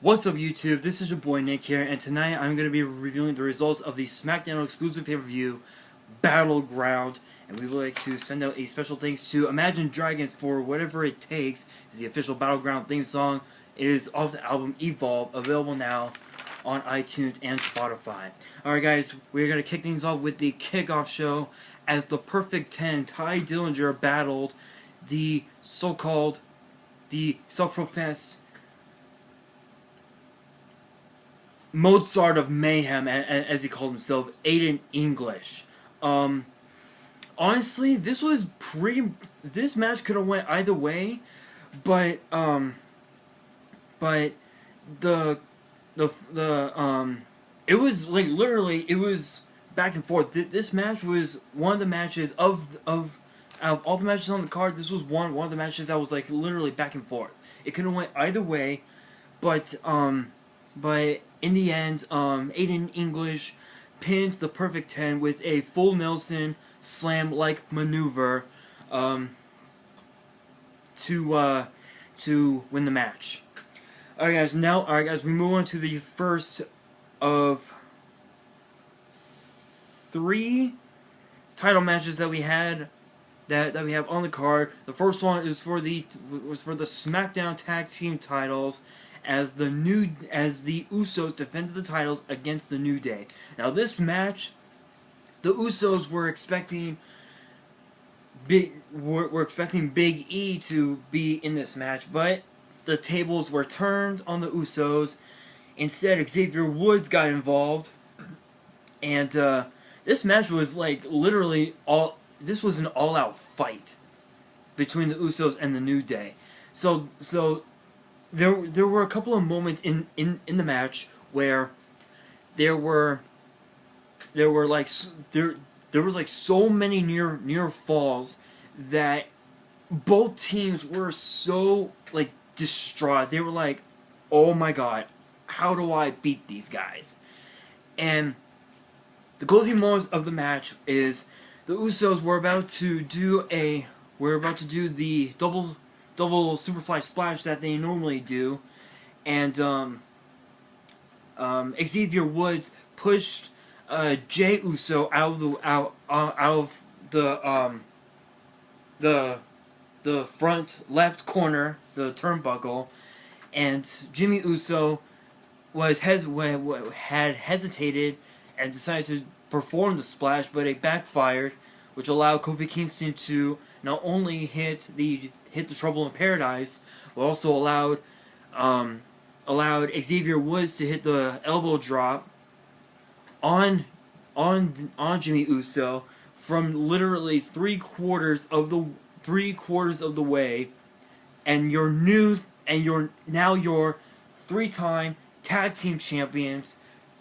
What's up YouTube, this is your boy Nick here, and tonight I'm going to be reviewing the results of the SmackDown exclusive pay-per-view BattleGround, and we would like to send out a special thanks to Imagine Dragons for Whatever It Takes. Is the official BattleGround theme song. It is off the album Evolve, available now on iTunes and Spotify. Alright guys, we're going to kick things off with the kickoff show as the Perfect 10, Ty Dillinger, battled the so-called, the self-professed Mozart of Mayhem, as he called himself, Aiden English. Honestly, this match could have went either way, but it was like literally, it was back and forth. This match was one of the matches out of all the matches on the card. This was one of the matches that was like literally back and forth. It could have went either way, but in the end, Aiden English pins the Perfect 10 with a full Nelson slam-like maneuver to win the match. Alright guys, we move on to the first of 3 title matches that we had that we have on the card. The first one is for the SmackDown Tag Team titles, as the Usos defended the titles against the New Day. Now this match, the Usos were expecting Big E to be in this match, but the tables were turned on the Usos. Instead, Xavier Woods got involved, and this match was like literally this was an all-out fight between the Usos and the New Day. So there were a couple of moments in the match where there was like so many near falls that both teams were so like distraught. They were like, "Oh my god, how do I beat these guys?" And the closing moments of the match is the Usos were about to do the double Superfly Splash that they normally do, and Xavier Woods pushed Jey Uso out of the front left corner, the turnbuckle, and Jimmy Uso had hesitated and decided to perform the splash, but it backfired, which allowed Kofi Kingston to not only hit the Trouble in Paradise, but also allowed Xavier Woods to hit the elbow drop on Jimmy Uso from literally three quarters of the way, and your 3-time tag team champions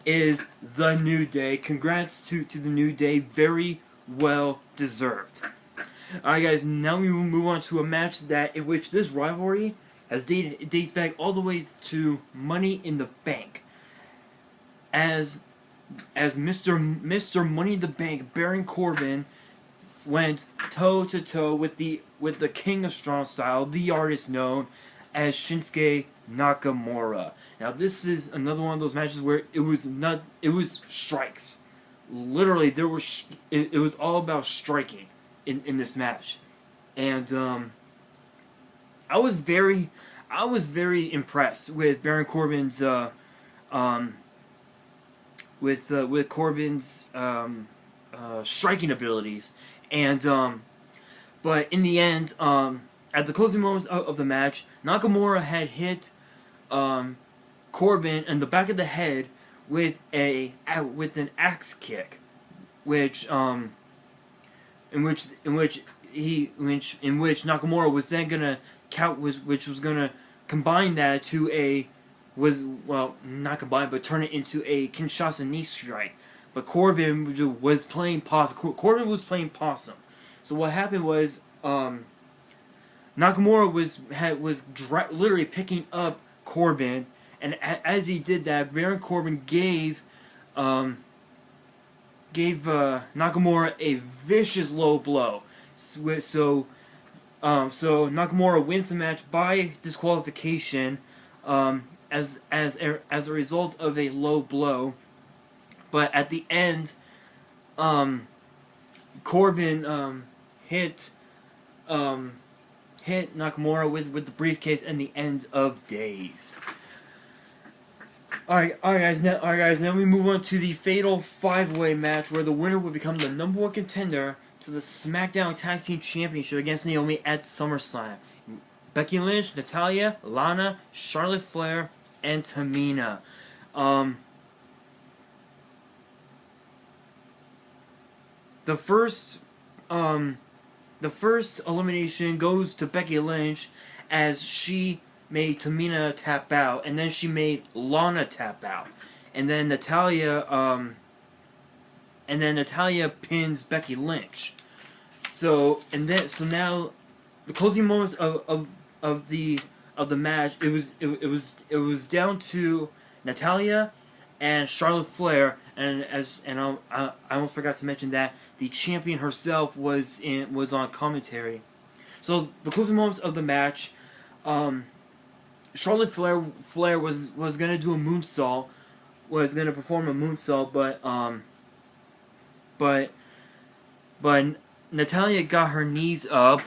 is the New Day. Congrats to the New Day, very well deserved. Alright guys, now we will move on to a match in which this rivalry dates back all the way to Money in the Bank. As Mr. Money in the Bank, Baron Corbin, went toe-to-toe with the King of Strong Style, the artist known as Shinsuke Nakamura. Now this is another one of those matches where it was strikes. Literally, it was all about striking in this match, and I was very impressed with Baron Corbin's striking abilities, and but in the end, at the closing moments of the match, Nakamura had hit Corbin in the back of the head with an axe kick, in which Nakamura was then gonna which was gonna combine that to not combine, but turn it into a Kinshasa knee strike. But Corbin was playing possum. So what happened was Nakamura was literally picking up Corbin, and as he did that, Baron Corbin gave Nakamura a vicious low blow. So Nakamura wins the match by disqualification, as a result of a low blow. But at the end, Corbin hit Nakamura with the briefcase and the end of days. Alright guys, now we move on to the Fatal 5-Way match where the winner will become the #1 contender to the SmackDown Tag Team Championship against Naomi at SummerSlam. Becky Lynch, Natalya, Lana, Charlotte Flair, and Tamina. The first elimination goes to Becky Lynch as she made Tamina tap out, and then she made Lana tap out, and then Natalya pins Becky Lynch. So now the closing moments of the match, it was down to Natalya and Charlotte Flair, and I almost forgot to mention that the champion herself was on commentary. So the closing moments of the match, Charlotte Flair was gonna do a moonsault, was gonna perform a moonsault, but Natalya got her knees up,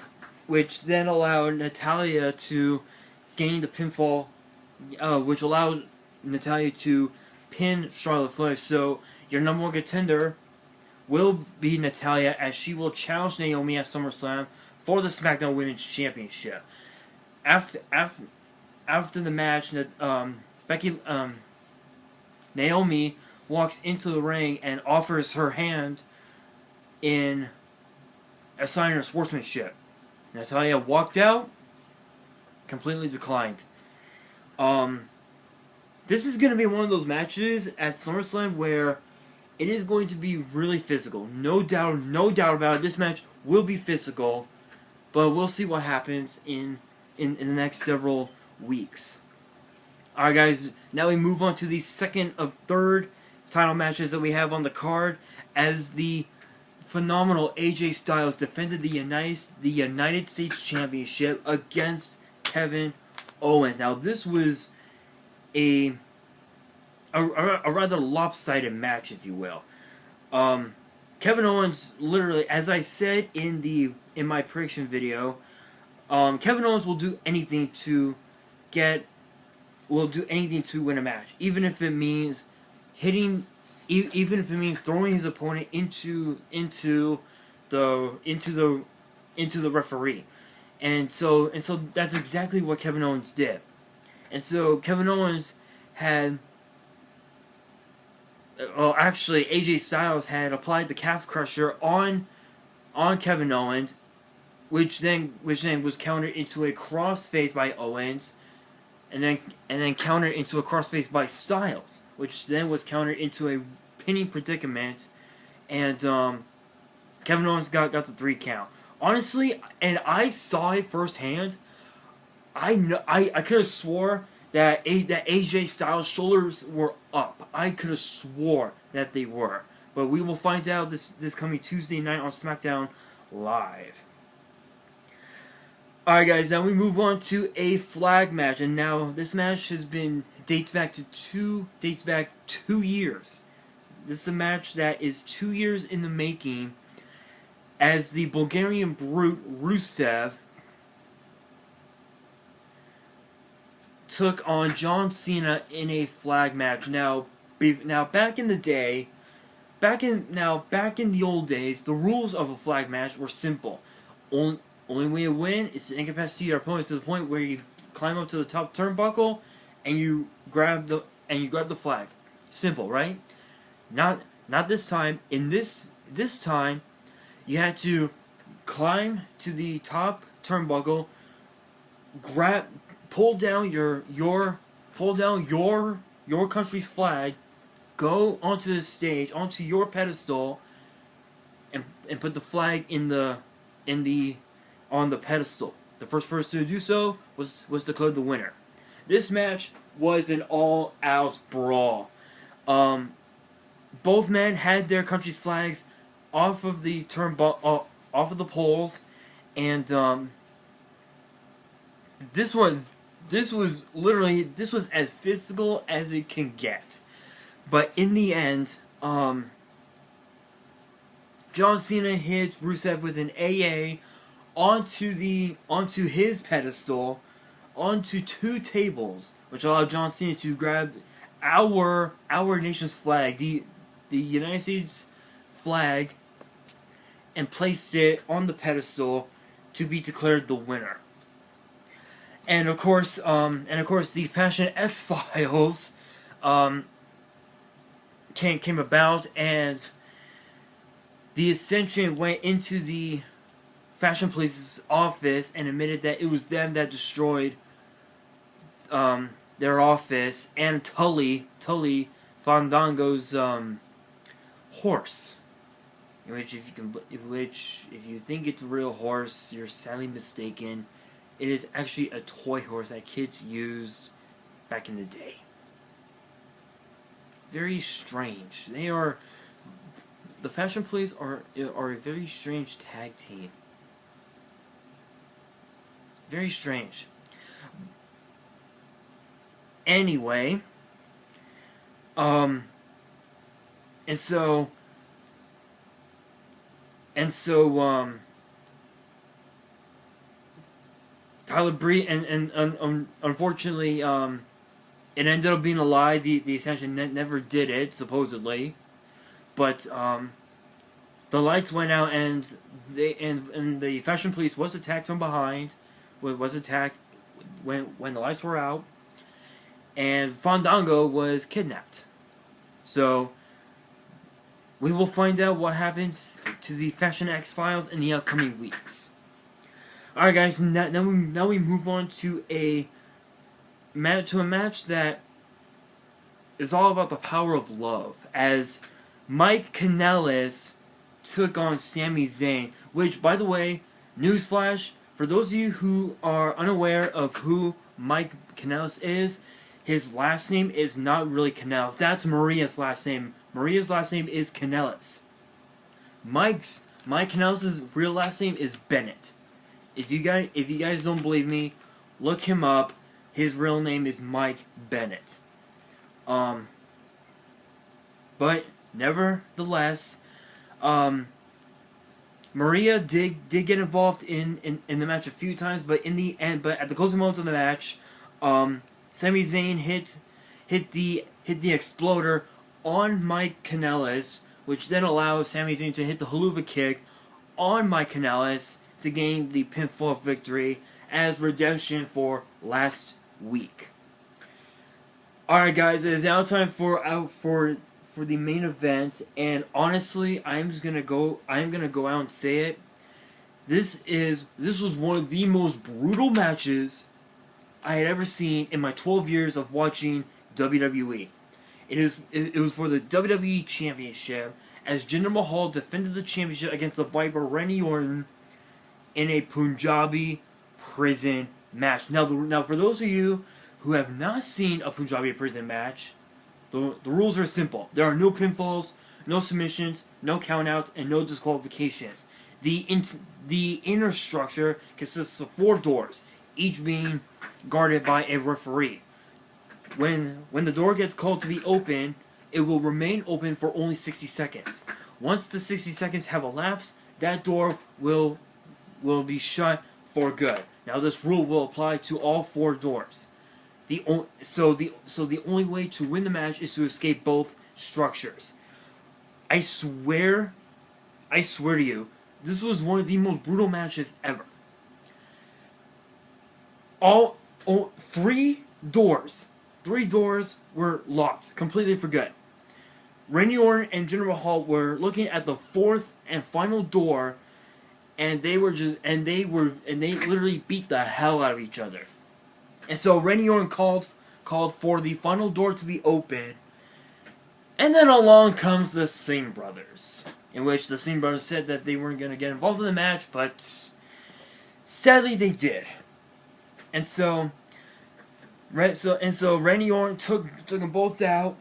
which then allowed Natalya to gain the pinfall, which allowed Natalya to pin Charlotte Flair. So your #1 contender will be Natalya, as she will challenge Naomi at SummerSlam for the SmackDown Women's Championship. After the match, Naomi walks into the ring and offers her hand in a sign of sportsmanship. Natalya walked out, completely declined. This is going to be one of those matches at SummerSlam where it is going to be really physical. No doubt about it. This match will be physical, but we'll see what happens in the next several weeks. Alright guys, now we move on to the second of third title matches that we have on the card, as the phenomenal AJ Styles defended the United States Championship against Kevin Owens. Now this was a rather lopsided match, if you will. Kevin Owens, literally, as I said in my prediction video, Kevin Owens will do anything to win a match, even if it means throwing his opponent into the referee. And so that's exactly what Kevin Owens did. And so Kevin Owens had, actually AJ Styles had applied the calf crusher on Kevin Owens, which then was countered into a crossface by Owens, and then countered into a crossface by Styles, which then was countered into a pinning predicament, and Kevin Owens got the 3 count. Honestly, and I saw it firsthand. I could have swore that AJ Styles' shoulders were up. I could have swore that they were. But we will find out this coming Tuesday night on SmackDown Live. Alright guys, now we move on to a flag match, and now this match dates back 2 years. This is a match that is 2 years in the making, as the Bulgarian Brute Rusev took on John Cena in a flag match. Now back in the old days, the rules of a flag match were simple. Only way to win is to incapacitate your opponent to the point where you climb up to the top turnbuckle and you grab the flag. Simple, right? Not this time. In this time, you had to climb to the top turnbuckle, pull down your country's flag, go onto the stage, onto your pedestal, and put the flag on the pedestal. The first person to do so was declared the winner. This match was an all-out brawl. Both men had their country's flags off of the off of the poles, and this one this was as physical as it can get. But in the end, John Cena hit Rusev with an AA onto his pedestal, onto two tables, which allowed John Cena to grab our nation's flag, the United States flag, and placed it on the pedestal to be declared the winner. And of course, the Fashion X-Files came about, and the Ascension went into the Fashion Police's office and admitted that it was them that destroyed their office and Tully Fandango's horse. If you think it's a real horse, you're sadly mistaken. It is actually a toy horse that kids used back in the day. Very strange. The Fashion Police are a very strange tag team. Very strange. Anyway, Tyler Breeze, and unfortunately, it ended up being a lie. The Ascension never did it, supposedly, but the lights went out, and the Fashion Police was attacked from behind. Was attacked when the lights were out, and Fandango was kidnapped. So we will find out what happens to the Fashion X-Files in the upcoming weeks. Alright guys, now we move on to a match that is all about the power of love, as Mike Kanellis took on Sami Zayn, which, by the way, newsflash, for those of you who are unaware of who Mike Kanellis is, his last name is not really Kanellis. That's Maria's last name. Maria's last name is Kanellis. Mike Kanellis' real last name is Bennett. If you guys don't believe me, look him up. His real name is Mike Bennett. But nevertheless, Maria did get involved in the match a few times, but in the end, at the closing moments of the match, Sami Zayn hit the exploder on Mike Kanellis, which then allows Sami Zayn to hit the haluva kick on Mike Kanellis to gain the pinfall victory as redemption for last week. Alright guys, it is now time for the main event, and honestly, I'm gonna go out and say it. This was one of the most brutal matches I had ever seen in my 12 years of watching WWE. It was for the WWE Championship, as Jinder Mahal defended the championship against the Viper Randy Orton in a Punjabi prison match. Now for those of you who have not seen a Punjabi prison match, the rules are simple. There are no pinfalls, no submissions, no countouts, and no disqualifications. The inner structure consists of 4 doors, each being guarded by a referee. When the door gets called to be open, it will remain open for only 60 seconds. Once the 60 seconds have elapsed, that door will be shut for good. Now this rule will apply to all 4 doors. So the only way to win the match is to escape both structures. I swear to you, this was one of the most brutal matches ever. All 3 doors were locked completely for good. Randy Orton and Jinder Mahal were looking at the 4th and final door, and they literally beat the hell out of each other. And so Randy Orton called for the final door to be open, and then along comes the Singh brothers, in which the Singh brothers said that they weren't going to get involved in the match, but sadly they did. And so Randy Orton took them both out,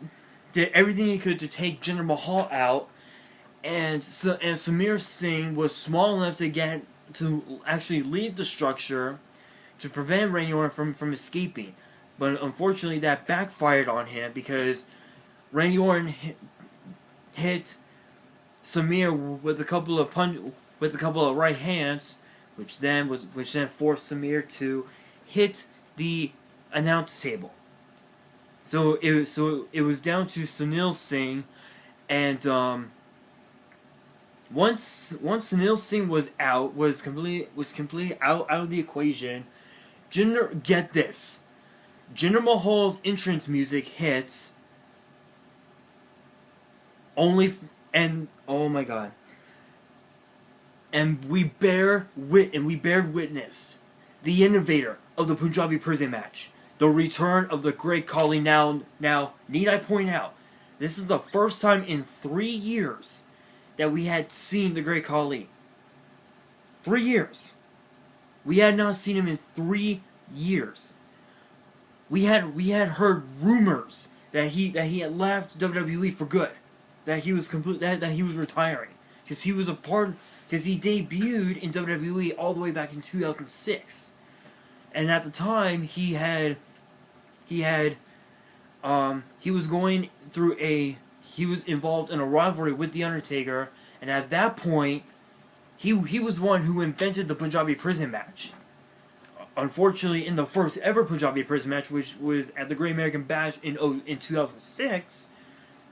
did everything he could to take Jinder Mahal out, and Samir Singh was small enough to actually leave the structure, Randy Orton from escaping. But unfortunately, that backfired on him because Randy Orton hit Samir with a couple of right hands, which then forced Samir to hit the announce table. So it was down to Sunil Singh, and once Sunil Singh was completely out of the equation. Get this. Jinder Mahal's entrance music hits. Oh my god. And we bear witness the innovator of the Punjabi prison match, the return of the Great Khali. Now, need I point out, this is the first time in 3 years that we had seen the Great Khali. 3 years. We had not seen him in 3 years. We had heard rumors that he had left WWE for good, that he was retiring, because he debuted in WWE all the way back in 2006, and at the time he was involved in a rivalry with The Undertaker, and at that point he was one who invented the Punjabi prison match. Unfortunately, in the first ever Punjabi prison match, which was at the Great American Bash in 2006,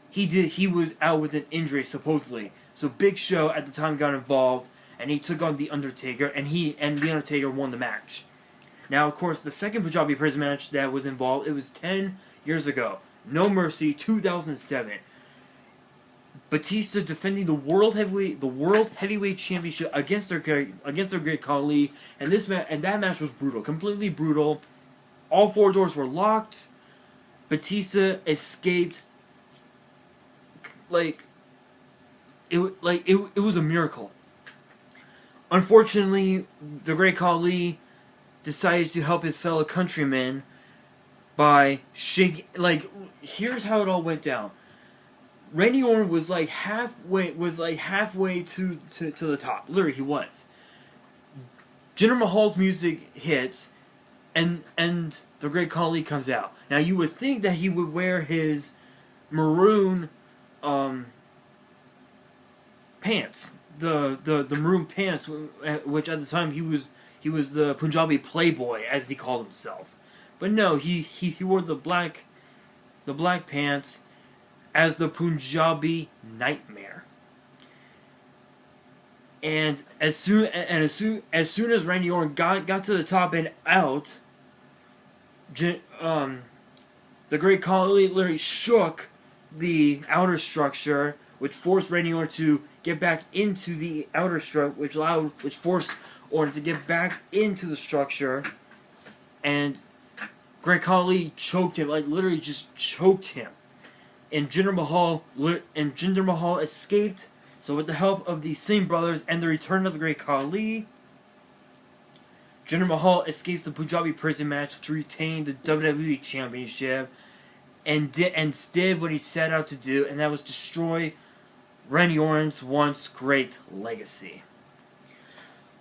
he was out with an injury supposedly. So Big Show at the time got involved, and he took on The Undertaker, and The Undertaker won the match. Now, of course, the second Punjabi prison match that was involved, it was 10 years ago. No Mercy, 2007. Batista defending the World Heavyweight Championship against their Great Khali, and that match was brutal, completely brutal. All 4 doors were locked. Batista escaped. It was a miracle. Unfortunately, the Great Khali decided to help his fellow countrymen by shaking. Here's how it all went down. Randy Orton was halfway to the top. Literally, he was. Jinder Mahal's music hits, and the Great Khali comes out. Now, you would think that he would wear his maroon pants, the maroon pants, which at the time he was the Punjabi playboy, as he called himself. But no, he wore the black pants as the Punjabi Nightmare. And as soon as Randy Orton got to the top and out, the Great Khali literally shook the outer structure, which forced Randy Orton to get back into the outer structure, which forced Orton to get back into the structure, and Great Khali choked him, literally just choked him. And Jinder Mahal escaped. So with the help of the Singh brothers and the return of the Great Khali, Jinder Mahal escapes the Punjabi prison match to retain the WWE Championship, and did what he set out to do, and that was destroy Randy Orton's once great legacy.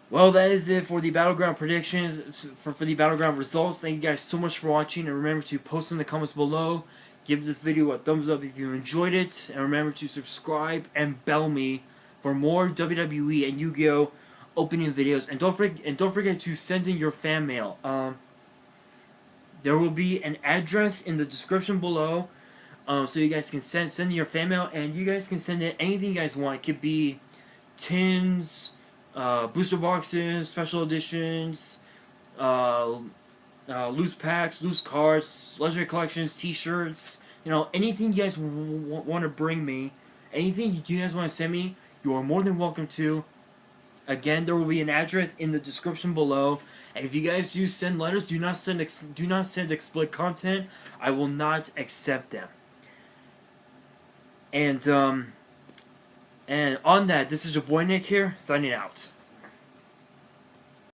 Well, that is it for the Battleground predictions, for the Battleground results. Thank you guys so much for watching, and remember to post in the comments below. Give this video a thumbs up if you enjoyed it, and remember to subscribe and bell me for more WWE and YuGiOh opening videos. And don't forget to send in your fan mail. There will be an address in the description below, so you guys can send in your fan mail, and you guys can send in anything you guys want. It could be tins, booster boxes, special editions, loose packs, loose cards, legendary collections, t-shirts, anything you guys want to bring me, anything you guys want to send me, you are more than welcome to. Again, there will be an address in the description below, and if you guys do send letters, do not send explicit content. I will not accept them. And on that, this is your boy Nick here, signing out.